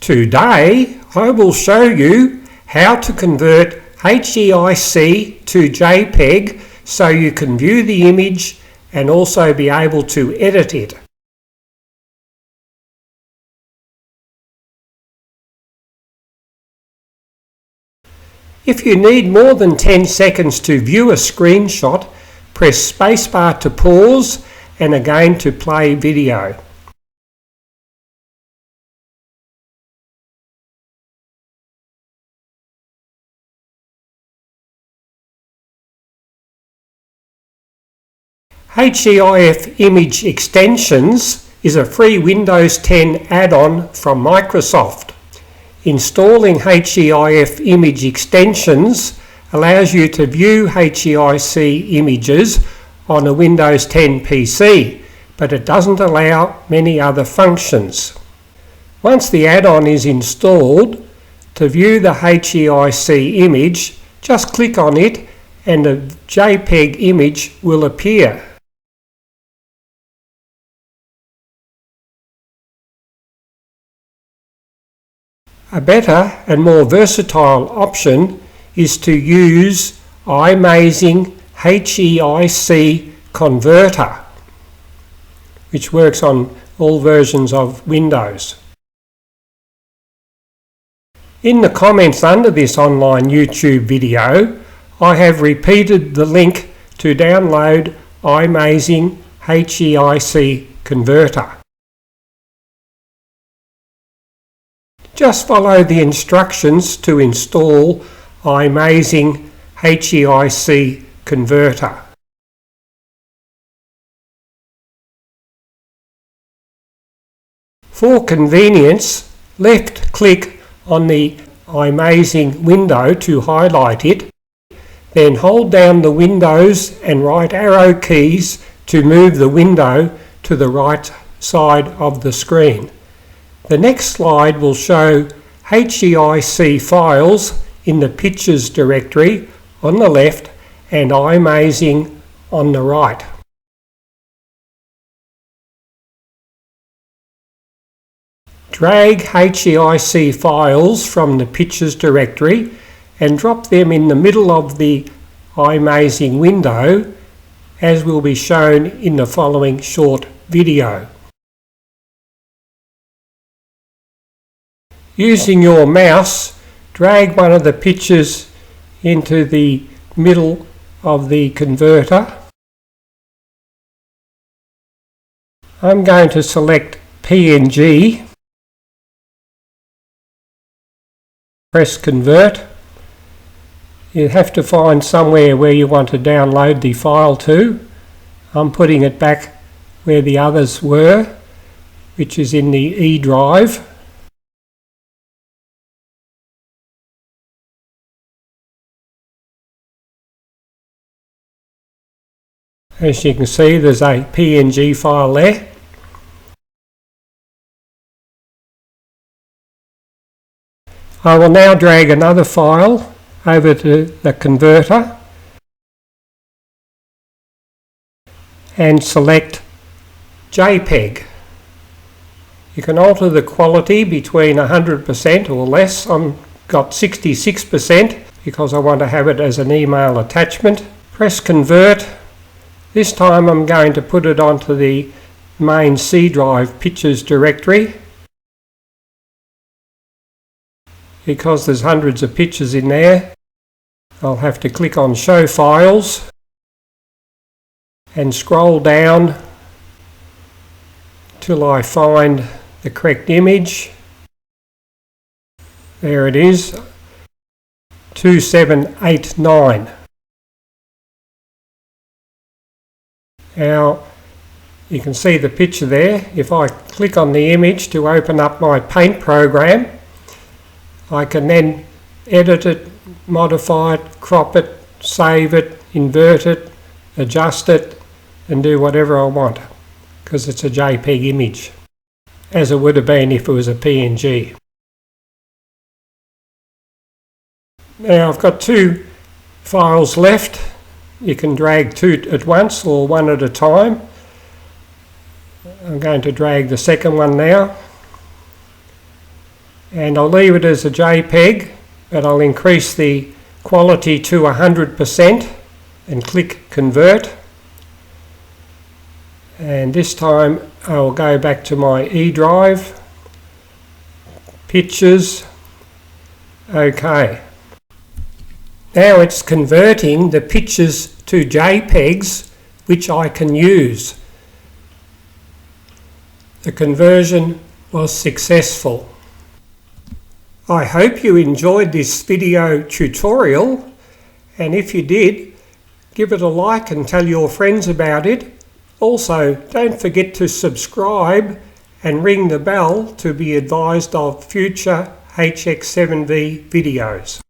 Today I will show you how to convert HEIC to JPEG so you can view the image and also be able to edit it. If you need more than 10 seconds to view a screenshot, press spacebar to pause and again to play video. HEIF Image Extensions is a free Windows 10 add-on from Microsoft. Installing HEIF Image Extensions allows you to view HEIC images on a Windows 10 PC, but it doesn't allow many other functions. Once the add-on is installed, to view the HEIC image, just click on it and a JPEG image will appear. A better and more versatile option is to use iMazing HEIC Converter, which works on all versions of Windows. In the comments under this online YouTube video, I have repeated the link to download iMazing HEIC Converter. Just follow the instructions to install iMazing HEIC Converter. For convenience, left-click on the iMazing window to highlight it, then hold down the Windows and right arrow keys to move the window to the right side of the screen. The next slide will show HEIC files in the Pictures directory on the left and iMazing on the right. Drag HEIC files from the Pictures directory and drop them in the middle of the iMazing window, as will be shown in the following short video. Using your mouse, drag one of the pictures into the middle of the converter. I'm going to select PNG, press Convert. You have to find somewhere where you want to download the file to. I'm putting it back where the others were, which is in the E drive. As you can see, there's a PNG file there. I will now drag another file over to the converter and select JPEG. You can alter the quality between 100% or less. I've got 66% because I want to have it as an email attachment. Press Convert. This time I'm going to put it onto the main C drive Pictures directory. Because there's hundreds of pictures in there, I'll have to click on Show Files and scroll down till I find the correct image. There it is, 2789. Now you can see the picture there. If I click on the image to open up my Paint program, I can then edit it, modify it, crop it, save it, invert it, adjust it and do whatever I want because it's a JPEG image, as it would have been if it was a PNG. Now I've got two files left. You can drag two at once or one at a time. I'm going to drag the second one now. and I'll leave it as a JPEG, but I'll increase the quality to 100% and click Convert. And this time I'll go back to my E drive, Pictures, OK. Now it's converting the pictures to JPEGs which I can use. The conversion was successful. I hope you enjoyed this video tutorial, and if you did, give it a like and tell your friends about it. Also, don't forget to subscribe and ring the bell to be advised of future HX7V videos.